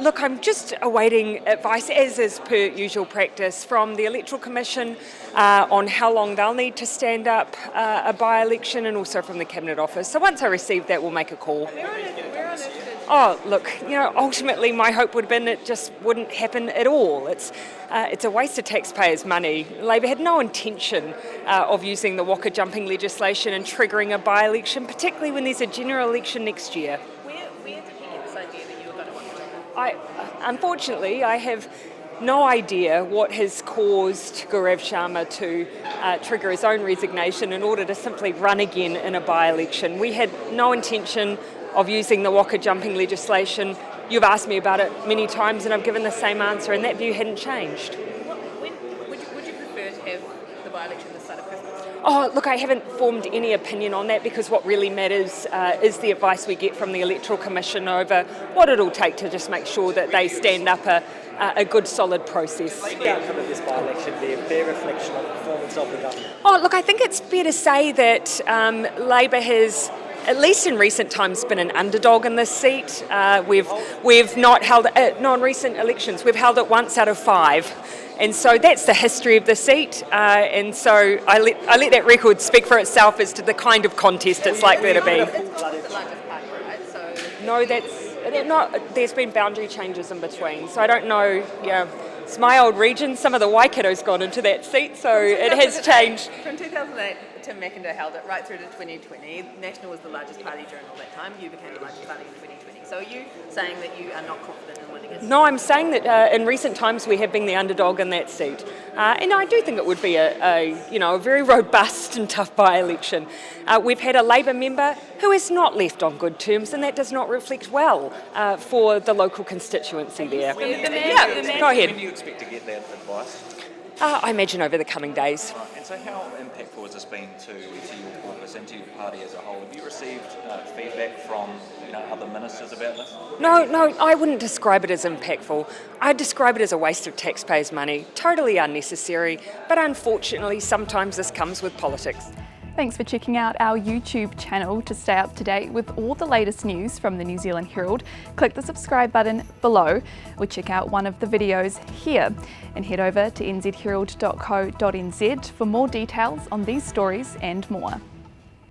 Look, I'm just awaiting advice, as is per usual practice, from the Electoral Commission on how long they'll need to stand up a by-election, and also from the Cabinet Office. So once I receive that, we'll make a call. Oh, look, ultimately my hope would have been it just wouldn't happen at all. It's a waste of taxpayers' money. Labor had no intention of using the waka jumping legislation and triggering a by-election, particularly when there's a general election next year. Where did he get this idea that you were going to waka jump? Unfortunately, I have no idea what has caused Gaurav Sharma to trigger his own resignation in order to simply run again in a by-election. We had no intention of using the waka jumping legislation. You've asked me about it many times and I've given the same answer, and that view hadn't changed. Would you prefer to have the by-election this side of Christmas? Oh, look, I haven't formed any opinion on that, because what really matters is the advice we get from the Electoral Commission over what it'll take to just make sure that they stand up a good, solid process. The outcome of this by-election be a fair reflection of the performance of the government? Oh, look, I think it's fair to say that Labor has, at least in recent times, been an underdog in this seat. We've not held it, no, in recent elections, we've held it once out of 5. And so that's the history of the seat. And so I let that record speak for itself as to the kind of contest it's likely to be. It's the largest party, right? So No, there's been boundary changes in between. So I don't know, it's my old region. Some of the Waikato's gone into that seat, so it has changed. From 2008, Tim McIntyre held it right through to 2020. National was the largest party during all that time. You became the largest party in 2020. So are you saying that you are not confident in winning it? No, I'm saying that in recent times we have been the underdog in that seat. And I do think it would be a very robust and tough by-election. We've had a Labor member who is not left on good terms, and that does not reflect well for the local constituency there. Go ahead. When do you expect to get that advice? I imagine over the coming days. Right. And so how impactful has this been to your caucus and to your party as a whole? Have you received feedback from other ministers about this? No, I wouldn't describe it as impactful. I'd describe it as a waste of taxpayers' money, totally unnecessary, but unfortunately sometimes this comes with politics. Thanks for checking out our YouTube channel to stay up to date with all the latest news from the New Zealand Herald. Click the subscribe button below or check out one of the videos here, and head over to nzherald.co.nz for more details on these stories and more.